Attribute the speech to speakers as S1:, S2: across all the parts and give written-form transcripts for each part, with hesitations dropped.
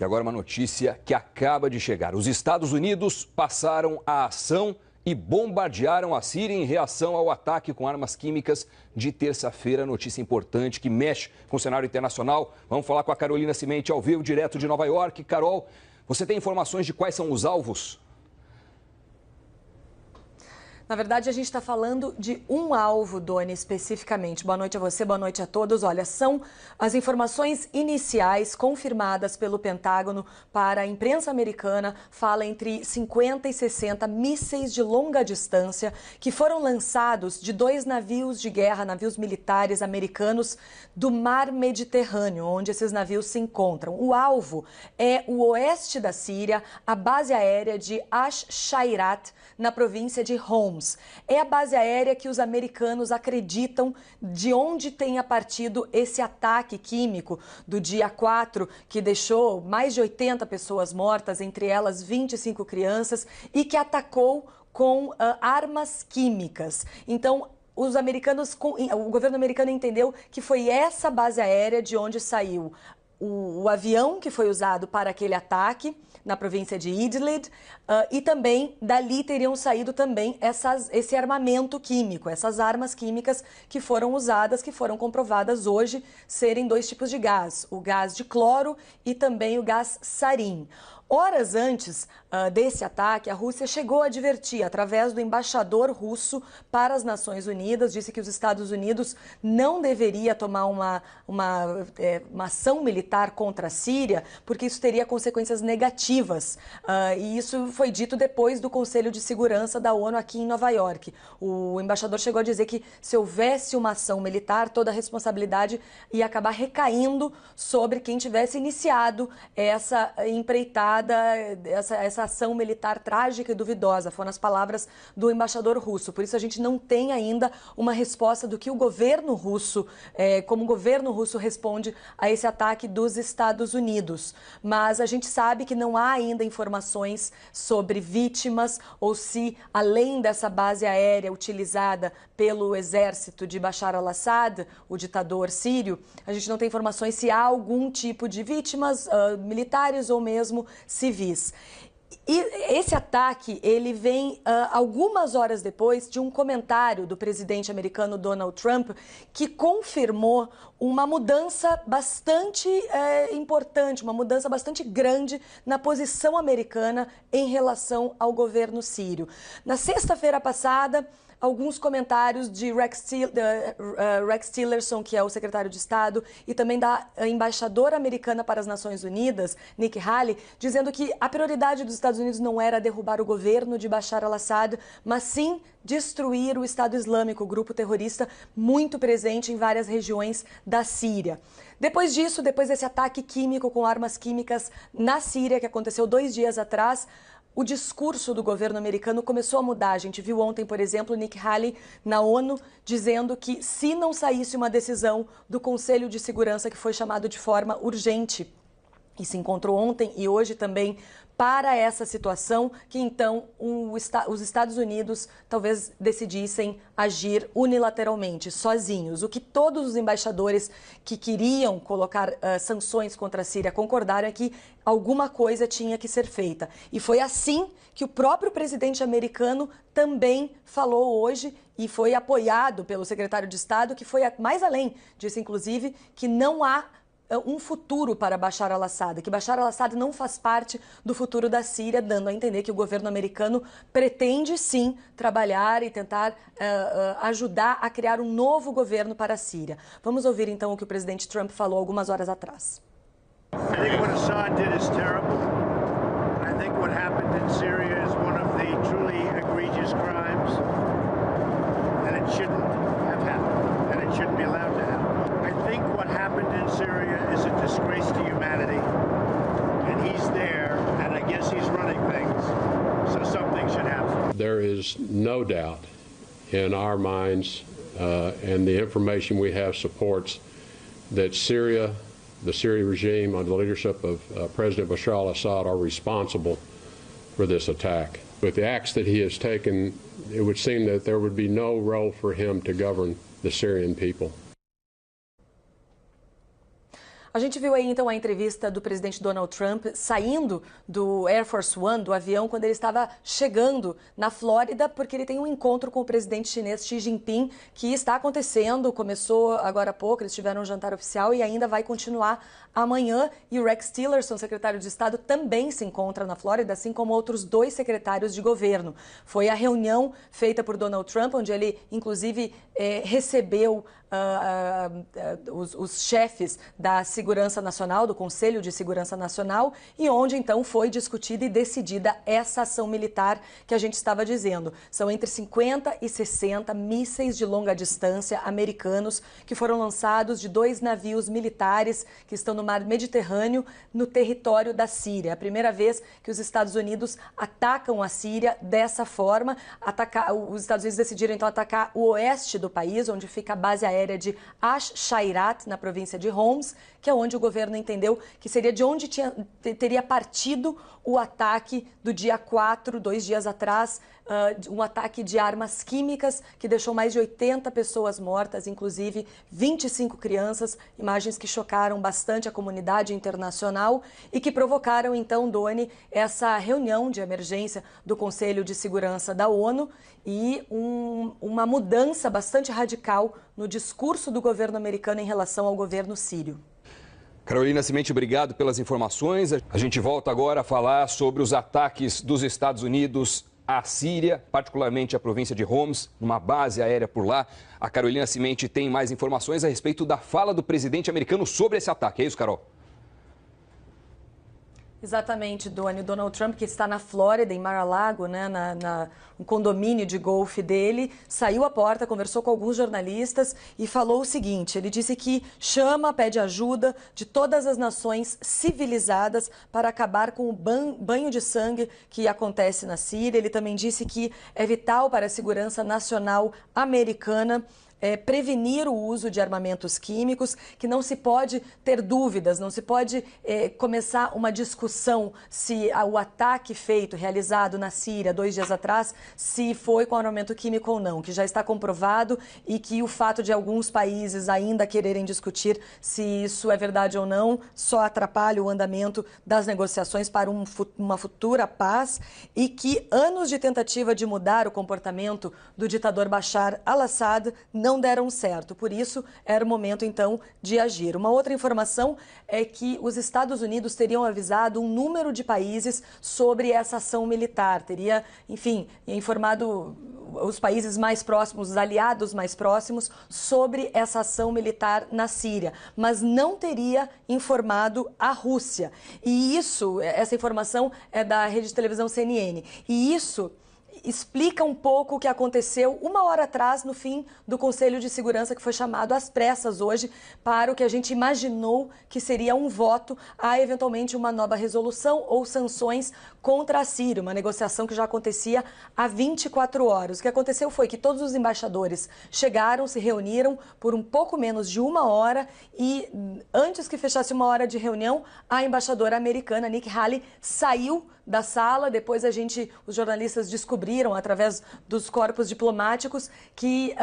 S1: E agora uma notícia que acaba de chegar. Os Estados Unidos passaram a ação e bombardearam a Síria em reação ao ataque com armas químicas de terça-feira. Notícia importante que mexe com o cenário internacional. Vamos falar com a Carolina Cimente ao vivo, direto de Nova York. Carol, você tem informações de quais são os alvos?
S2: Na verdade, a gente está falando de um alvo, Doni, especificamente. Boa noite a você, boa noite a todos. Olha, são as informações iniciais confirmadas pelo Pentágono para a imprensa americana. Fala entre 50 e 60 mísseis de longa distância que foram lançados de 2 navios de guerra, navios militares americanos do mar Mediterrâneo, onde esses navios se encontram. O alvo é o oeste da Síria, a base aérea de Ash-Shairat, na província de Homs. É a base aérea que os americanos acreditam de onde tenha partido esse ataque químico do dia 4, que deixou mais de 80 pessoas mortas, entre elas 25 crianças, e que atacou com armas químicas. Então, o governo americano entendeu que foi essa base aérea de onde saiu o avião que foi usado para aquele ataque na província de Idlib, e também dali teriam saído também esse armamento químico, essas armas químicas que foram usadas, que foram comprovadas hoje serem 2 tipos de gás, o gás de cloro e também o gás sarin. Horas antes desse ataque, a Rússia chegou a advertir, através do embaixador russo para as Nações Unidas, disse que os Estados Unidos não deveria tomar uma ação militar contra a Síria, porque isso teria consequências negativas. E isso foi dito depois do Conselho de Segurança da ONU aqui em Nova York. O embaixador chegou a dizer que se houvesse uma ação militar, toda a responsabilidade ia acabar recaindo sobre quem tivesse iniciado essa empreitada, essa ação militar trágica e duvidosa. Foram as palavras do embaixador russo. Por isso a gente não tem ainda uma resposta do que o governo russo, como o governo russo responde a esse ataque dos Estados Unidos. Mas a gente sabe que não há ainda informações sobre vítimas ou se, além dessa base aérea utilizada pelo exército de Bashar al-Assad, o ditador sírio, a gente não tem informações se há algum tipo de vítimas militares ou mesmo civis. E esse ataque, ele vem algumas horas depois de um comentário do presidente americano Donald Trump, que confirmou uma mudança bastante importante, uma mudança bastante grande na posição americana em relação ao governo sírio. Na sexta-feira passada, alguns comentários de Rex Tillerson, que é o secretário de Estado, e também da embaixadora americana para as Nações Unidas, Nikki Haley, dizendo que a prioridade dos Estados Unidos não era derrubar o governo de Bashar al-Assad, mas sim destruir o Estado Islâmico, o grupo terrorista muito presente em várias regiões da Síria. Depois disso, depois desse ataque químico com armas químicas na Síria, que aconteceu 2 dias atrás, o discurso do governo americano começou a mudar. A gente viu ontem, por exemplo, Nikki Haley na ONU dizendo que se não saísse uma decisão do Conselho de Segurança, que foi chamado de forma urgente, e se encontrou ontem e hoje também para essa situação, que então os Estados Unidos talvez decidissem agir unilateralmente, sozinhos. O que todos os embaixadores que queriam colocar sanções contra a Síria concordaram é que alguma coisa tinha que ser feita. E foi assim que o próprio presidente americano também falou hoje e foi apoiado pelo secretário de Estado, que foi mais além, disse inclusive que não há um futuro para Bashar al-Assad, que Bashar al-Assad não faz parte do futuro da Síria, dando a entender que o governo americano pretende sim trabalhar e tentar ajudar a criar um novo governo para a Síria. Vamos ouvir então o que o presidente Trump falou algumas horas atrás.
S3: I think what Assad did is terrible. I think what happened in Syria is one of the truly egregious crimes, and it shouldn't have happened, and it shouldn't be allowed to happen. I think what happened in Syria is a disgrace to humanity, and he's there, and I guess he's running things, so something should happen.
S4: There is no doubt in our minds, and the information we have supports, that Syria, the Syrian regime under the leadership of President Bashar al-Assad are responsible for this attack. With the acts that he has taken, it would seem that there would be no role for him to govern the Syrian people.
S2: A gente viu aí então a entrevista do presidente Donald Trump saindo do Air Force One, do avião, quando ele estava chegando na Flórida, porque ele tem um encontro com o presidente chinês Xi Jinping, que está acontecendo, começou agora há pouco, eles tiveram um jantar oficial e ainda vai continuar amanhã. E o Rex Tillerson, secretário de Estado, também se encontra na Flórida, assim como outros 2 secretários de governo. Foi a reunião feita por Donald Trump, onde ele, inclusive, recebeu os chefes da Segurança Nacional, do Conselho de Segurança Nacional, e onde então foi discutida e decidida essa ação militar que a gente estava dizendo. São entre 50 e 60 mísseis de longa distância americanos que foram lançados de 2 navios militares que estão no mar Mediterrâneo, no território da Síria. A primeira vez que os Estados Unidos atacam a Síria dessa forma. Os Estados Unidos decidiram então atacar o oeste do país, onde fica a base aérea de Ash-Shairat, na província de Homs, que é onde o governo entendeu que seria de onde teria partido o ataque do dia 4, 2 dias atrás, um ataque de armas químicas que deixou mais de 80 pessoas mortas, inclusive 25 crianças, imagens que chocaram bastante a comunidade internacional e que provocaram então, Doni, essa reunião de emergência do Conselho de Segurança da ONU e uma mudança bastante radical no discurso do governo americano em relação ao governo sírio.
S1: Carolina Cimenti, obrigado pelas informações. A gente volta agora a falar sobre os ataques dos Estados Unidos à Síria, particularmente a província de Homs, numa base aérea por lá. A Carolina Cimenti tem mais informações a respeito da fala do presidente americano sobre esse ataque. É isso, Carol?
S2: Exatamente, Doni. O Donald Trump, que está na Flórida, em Mar-a-Lago, né, no condomínio de golfe dele, saiu à porta, conversou com alguns jornalistas e falou o seguinte: ele disse que pede ajuda de todas as nações civilizadas para acabar com o banho de sangue que acontece na Síria. Ele também disse que é vital para a segurança nacional americana prevenir o uso de armamentos químicos, que não se pode ter dúvidas, não se pode começar uma discussão se o ataque realizado na Síria 2 dias atrás, se foi com armamento químico ou não, que já está comprovado e que o fato de alguns países ainda quererem discutir se isso é verdade ou não só atrapalha o andamento das negociações para uma futura paz, e que anos de tentativa de mudar o comportamento do ditador Bashar al-Assad não deram certo. Por isso, era o momento, então, de agir. Uma outra informação é que os Estados Unidos teriam avisado um número de países sobre essa ação militar. Teria, enfim, informado os países mais próximos, os aliados mais próximos, sobre essa ação militar na Síria, mas não teria informado a Rússia. E essa informação é da rede de televisão CNN. E isso explica um pouco o que aconteceu 1 hora atrás, no fim do Conselho de Segurança, que foi chamado às pressas hoje para o que a gente imaginou que seria um voto a, eventualmente, uma nova resolução ou sanções contra a Síria, uma negociação que já acontecia há 24 horas. O que aconteceu foi que todos os embaixadores chegaram, se reuniram por um pouco menos de 1 hora e, antes que fechasse 1 hora de reunião, a embaixadora americana, Nikki Haley, saiu da sala. Depois os jornalistas descobriram, através dos corpos diplomáticos, que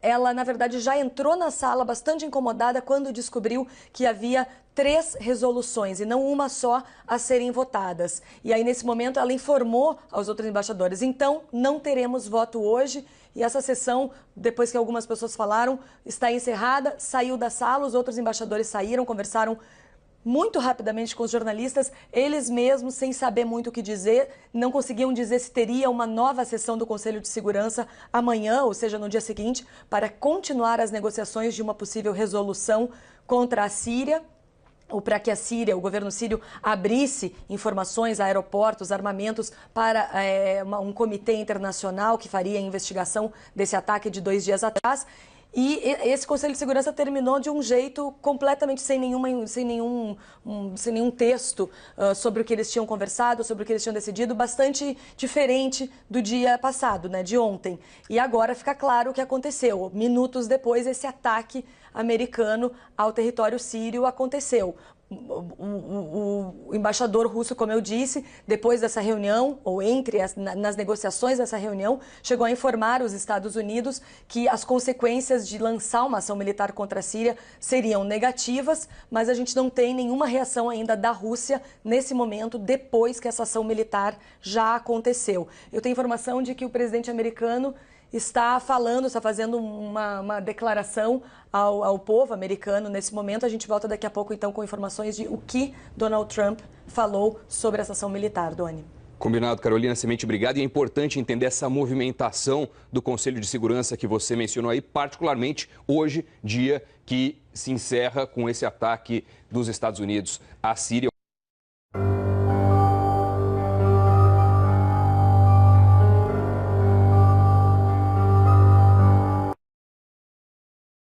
S2: ela, na verdade, já entrou na sala bastante incomodada quando descobriu que havia 3 resoluções e não uma só a serem votadas. E aí, nesse momento, ela informou aos outros embaixadores: então, não teremos voto hoje. E essa sessão, depois que algumas pessoas falaram, está encerrada. Saiu da sala, os outros embaixadores saíram, conversaram muito rapidamente com os jornalistas, eles mesmos, sem saber muito o que dizer, não conseguiam dizer se teria uma nova sessão do Conselho de Segurança amanhã, ou seja, no dia seguinte, para continuar as negociações de uma possível resolução contra a Síria, ou para que a Síria, o governo sírio, abrisse informações, aeroportos, armamentos para um comitê internacional que faria a investigação desse ataque de 2 dias atrás. E esse Conselho de Segurança terminou de um jeito completamente sem nenhum texto sobre o que eles tinham conversado, sobre o que eles tinham decidido, bastante diferente do dia passado, né, de ontem. E agora fica claro o que aconteceu. Minutos depois, esse ataque americano ao território sírio aconteceu. O embaixador russo, como eu disse, depois dessa reunião, ou nas negociações dessa reunião, chegou a informar os Estados Unidos que as consequências de lançar uma ação militar contra a Síria seriam negativas, mas a gente não tem nenhuma reação ainda da Rússia nesse momento, depois que essa ação militar já aconteceu. Eu tenho informação de que o presidente americano está fazendo uma declaração ao povo americano nesse momento. A gente volta daqui a pouco, então, com informações de o que Donald Trump falou sobre essa ação militar, Doni.
S1: Combinado, Carolina Semente, obrigado. E é importante entender essa movimentação do Conselho de Segurança que você mencionou aí, particularmente hoje, dia que se encerra com esse ataque dos Estados Unidos à Síria.